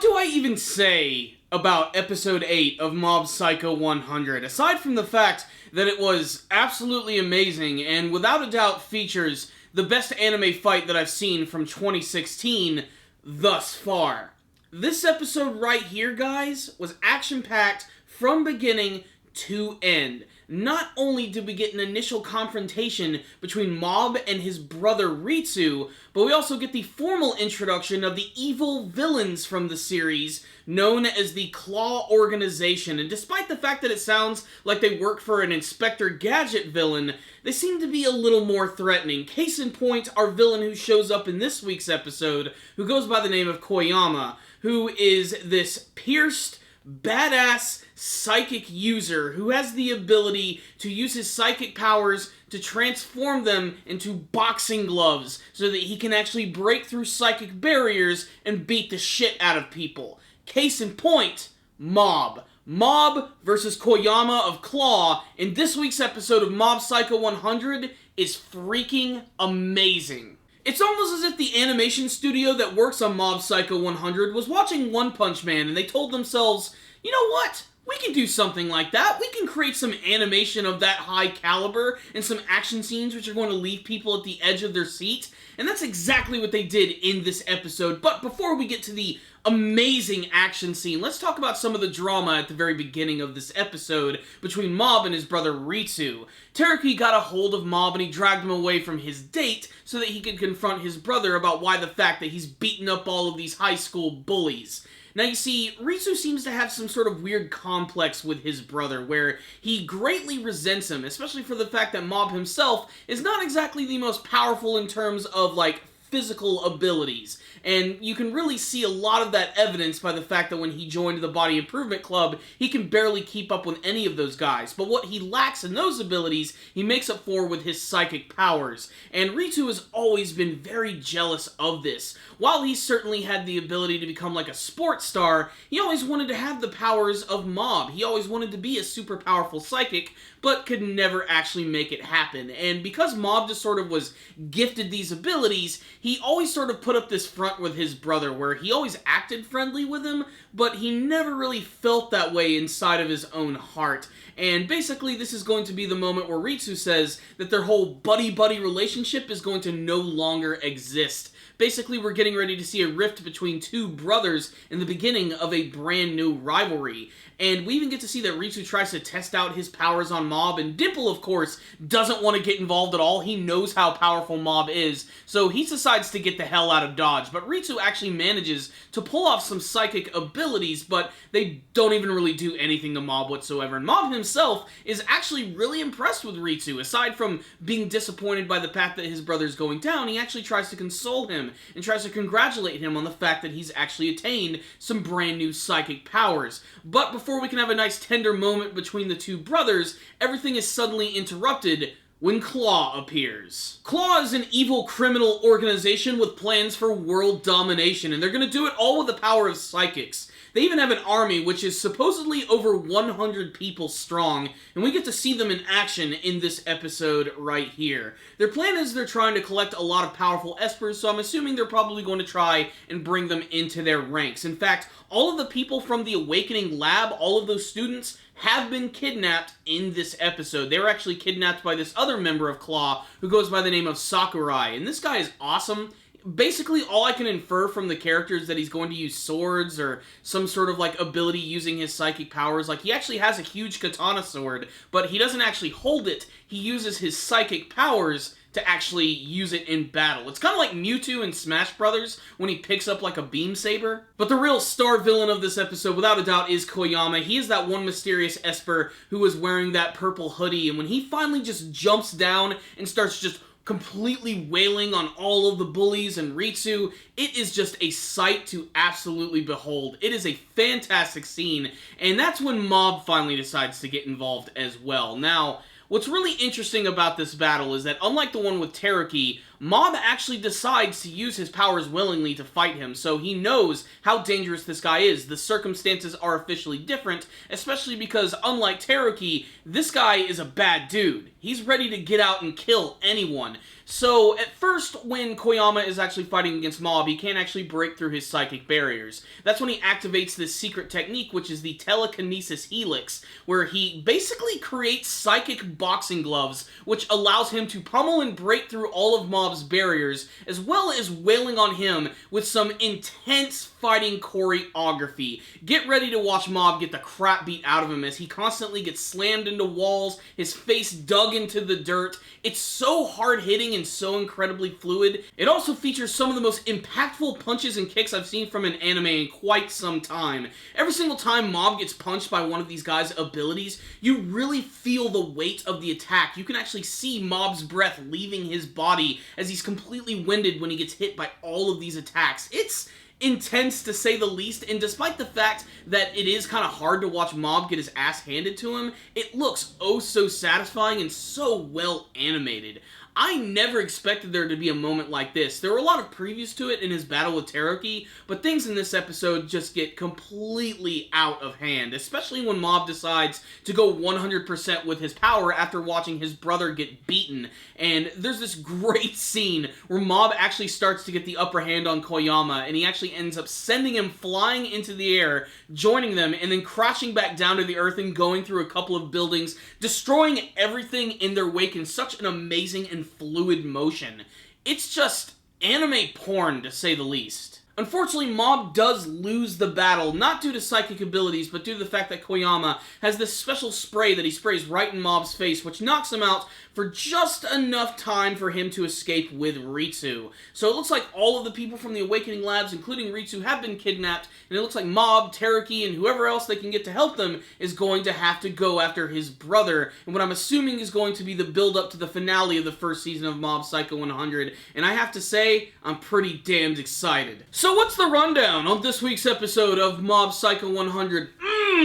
do I even say about Episode 8 of Mob Psycho 100, aside from the fact that it was absolutely amazing and without a doubt features the best anime fight that I've seen from 2016 thus far. This episode right here, guys, was action-packed from beginning to end. Not only did we get an initial confrontation between Mob and his brother Ritsu, but we also get the formal introduction of the evil villains from the series, known as the Claw Organization. And despite the fact that it sounds like they work for an Inspector Gadget villain, they seem to be a little more threatening. Case in point, our villain who shows up in this week's episode, who goes by the name of Koyama, who is this pierced, badass psychic user who has the ability to use his psychic powers to transform them into boxing gloves so that he can actually break through psychic barriers and beat the shit out of people. Case in point, Mob. Mob versus Koyama of Claw in this week's episode of Mob Psycho 100 is freaking amazing. It's almost as if the animation studio that works on Mob Psycho 100 was watching One Punch Man and they told themselves, you know what? We can do something like that. We can create some animation of that high caliber and some action scenes which are going to leave people at the edge of their seat. And that's exactly what they did in this episode. But before we get to the amazing action scene, let's talk about some of the drama at the very beginning of this episode between Mob and his brother Ritsu. Teruki got a hold of Mob and he dragged him away from his date so that he could confront his brother about why the fact that he's beaten up all of these high school bullies. Now you see, Ritsu seems to have some sort of weird complex with his brother, where he greatly resents him, especially for the fact that Mob himself is not exactly the most powerful in terms of, like, physical abilities. And you can really see a lot of that evidence by the fact that when he joined the Body Improvement Club, he can barely keep up with any of those guys. But what he lacks in those abilities, he makes up for with his psychic powers. And Ritsu has always been very jealous of this. While he certainly had the ability to become like a sports star, he always wanted to have the powers of Mob. He always wanted to be a super powerful psychic, but could never actually make it happen. And because Mob just sort of was gifted these abilities, he always sort of put up this front with his brother, where he always acted friendly with him, but he never really felt that way inside of his own heart. And basically, this is going to be the moment where Ritsu says that their whole buddy-buddy relationship is going to no longer exist. Basically, we're getting ready to see a rift between two brothers in the beginning of a brand new rivalry. And we even get to see that Ritsu tries to test out his powers on Mob, and Dimple, of course, doesn't want to get involved at all. He knows how powerful Mob is, so he decides to get the hell out of Dodge. But Ritsu actually manages to pull off some psychic abilities, but they don't even really do anything to Mob whatsoever. And Mob himself is actually really impressed with Ritsu. Aside from being disappointed by the fact that his brother's going down, he actually tries to console him and tries to congratulate him on the fact that he's actually attained some brand new psychic powers. But before we can have a nice tender moment between the two brothers, everything is suddenly interrupted when Claw appears. Claw is an evil criminal organization with plans for world domination, and they're going to do it all with the power of psychics. They even have an army which is supposedly over 100 people strong, and we get to see them in action in this episode right here. Their plan is they're trying to collect a lot of powerful espers, so I'm assuming they're probably going to try and bring them into their ranks. In fact, all of the people from the Awakening Lab, all of those students, have been kidnapped in this episode. They were actually kidnapped by this other member of Claw who goes by the name of Sakurai, and this guy is awesome. Basically, all I can infer from the character is that he's going to use swords or some sort of, like, ability using his psychic powers. Like, he actually has a huge katana sword, but he doesn't actually hold it. He uses his psychic powers to actually use it in battle. It's kind of like Mewtwo in Smash Brothers when he picks up like a beam saber. But the real star villain of this episode, without a doubt, is Koyama. He is that one mysterious Esper who is wearing that purple hoodie, and when he finally just jumps down and starts just completely wailing on all of the bullies and Ritsu, it is just a sight to absolutely behold. It is a fantastic scene, and that's when Mob finally decides to get involved as well. Now, what's really interesting about this battle is that, unlike the one with Teruki, Mob actually decides to use his powers willingly to fight him, so he knows how dangerous this guy is. The circumstances are officially different, especially because, unlike Teruki, this guy is a bad dude. He's ready to get out and kill anyone. So, at first, when Koyama is actually fighting against Mob, he can't actually break through his psychic barriers. That's when he activates this secret technique, which is the telekinesis helix, where he basically creates psychic boxing gloves, which allows him to pummel and break through all of Mob's barriers, as well as wailing on him with some intense fighting choreography. Get ready to watch Mob get the crap beat out of him as he constantly gets slammed into walls, his face dug into the dirt. It's so hard-hitting and so incredibly fluid. It also features some of the most impactful punches and kicks I've seen from an anime in quite some time. Every single time Mob gets punched by one of these guys' abilities, you really feel the weight of the attack. You can actually see Mob's breath leaving his body as he's completely winded when he gets hit by all of these attacks. It's intense to say the least, and despite the fact that it is kind of hard to watch Mob get his ass handed to him, it looks oh so satisfying and so well animated. I never expected there to be a moment like this. There were a lot of previews to it in his battle with Teruki, but things in this episode just get completely out of hand, especially when Mob decides to go 100% with his power after watching his brother get beaten. And there's this great scene where Mob actually starts to get the upper hand on Koyama, and he actually ends up sending him flying into the air, joining them, and then crashing back down to the earth and going through a couple of buildings, destroying everything in their wake in such an amazing and fluid motion. It's just anime porn, to say the least. Unfortunately, Mob does lose the battle, not due to psychic abilities, but due to the fact that Koyama has this special spray that he sprays right in Mob's face, which knocks him out for just enough time for him to escape with Ritsu. So it looks like all of the people from the Awakening Labs, including Ritsu, have been kidnapped, and it looks like Mob, Teruki, and whoever else they can get to help them is going to have to go after his brother, and what I'm assuming is going to be the build-up to the finale of the first season of Mob Psycho 100, and I have to say, I'm pretty damned excited. So what's the rundown on this week's episode of Mob Psycho 100?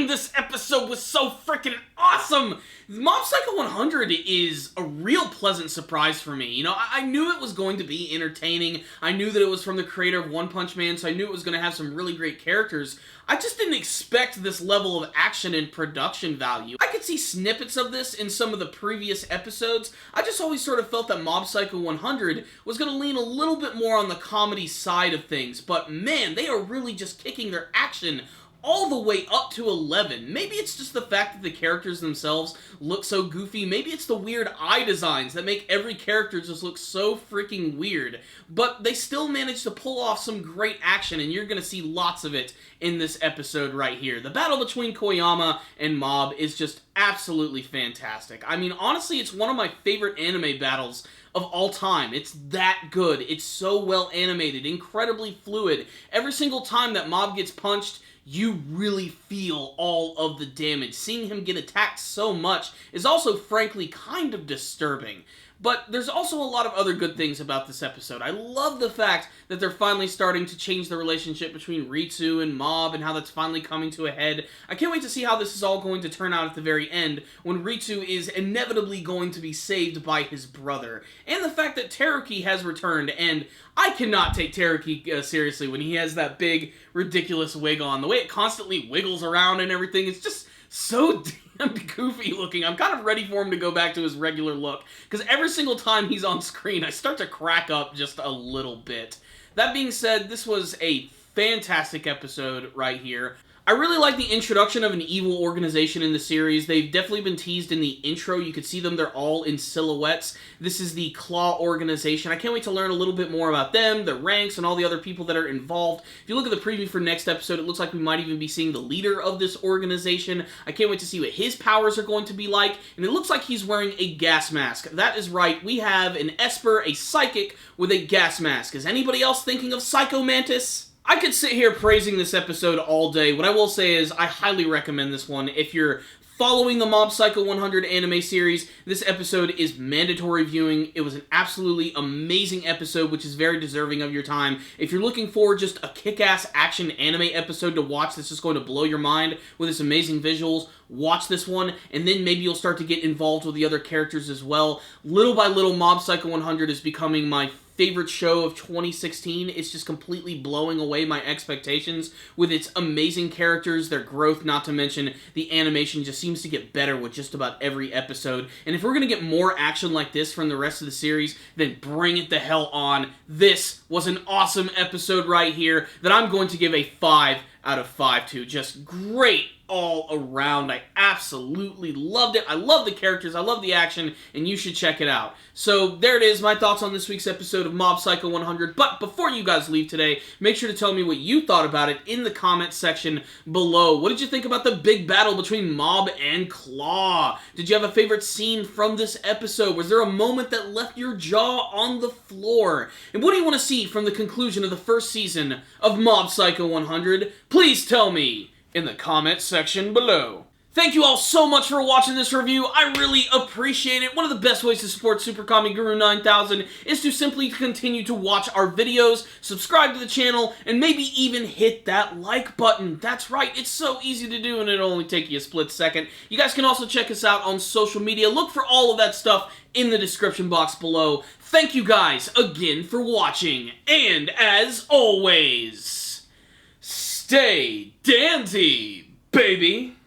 This episode was so freaking awesome! Mob Psycho 100 is a real pleasant surprise for me. You know, I knew it was going to be entertaining. I knew that it was from the creator of One Punch Man, so I knew it was going to have some really great characters. I just didn't expect this level of action and production value. I could see snippets of this in some of the previous episodes. I just always sort of felt that Mob Psycho 100 was going to lean a little bit more on the comedy side of things, but man, they are really just kicking their action all the way up to 11. Maybe it's just the fact that the characters themselves look so goofy. Maybe it's the weird eye designs that make every character just look so freaking weird. But they still manage to pull off some great action, and you're going to see lots of it in this episode right here. The battle between Koyama and Mob is just absolutely fantastic. I mean, honestly, it's one of my favorite anime battles of all time. It's that good. It's so well animated, incredibly fluid. Every single time that Mob gets punched, you really feel all of the damage. Seeing him get attacked so much is also, frankly, kind of disturbing. But there's also a lot of other good things about this episode. I love the fact that they're finally starting to change the relationship between Ritsu and Mob and how that's finally coming to a head. I can't wait to see how this is all going to turn out at the very end when Ritsu is inevitably going to be saved by his brother. And the fact that Teruki has returned, and I cannot take Teruki seriously when he has that big, ridiculous wig on. The way it constantly wiggles around and everything, it's just so damn goofy looking. I'm kind of ready for him to go back to his regular look, because every single time he's on screen, I start to crack up just a little bit. That being said, this was a fantastic episode right here. I really like the introduction of an evil organization in the series. They've definitely been teased in the intro. You can see them. They're all in silhouettes. This is the Claw organization. I can't wait to learn a little bit more about them, their ranks, and all the other people that are involved. If you look at the preview for next episode, it looks like we might even be seeing the leader of this organization. I can't wait to see what his powers are going to be like, and it looks like he's wearing a gas mask. That is right. We have an Esper, a psychic, with a gas mask. Is anybody else thinking of Psycho Mantis? I could sit here praising this episode all day. What I will say is I highly recommend this one. If you're following the Mob Psycho 100 anime series, this episode is mandatory viewing. It was an absolutely amazing episode, which is very deserving of your time. If you're looking for just a kick-ass action anime episode to watch that's just going to blow your mind with its amazing visuals, watch this one, and then maybe you'll start to get involved with the other characters as well. Little by little, Mob Psycho 100 is becoming my favorite show of 2016. It's just completely blowing away my expectations with its amazing characters, their growth, not to mention the animation just seems to get better with just about every episode. And if we're going to get more action like this from the rest of the series, then bring it the hell on. This was an awesome episode right here that I'm going to give a 5 out of 5 to. Just great all around. I absolutely loved it. I love the characters, I love the action, and you should check it out. So there it is, my thoughts on this week's episode of Mob Psycho 100. But before you guys leave today, make sure to tell me what you thought about it in the comments section below. What did you think about the big battle between Mob and Claw? Did you have a favorite scene from this episode? Was there a moment that left your jaw on the floor? And what do you want to see from the conclusion of the first season of Mob Psycho 100? Please tell me in the comments section below. Thank you all so much for watching this review. I really appreciate it. One of the best ways to support Super Kami Guru 9000 is to simply continue to watch our videos, subscribe to the channel, and maybe even hit that like button. That's right, it's so easy to do and it'll only take you a split second. You guys can also check us out on social media. Look for all of that stuff in the description box below. Thank you guys again for watching, and as always, stay dandy, baby!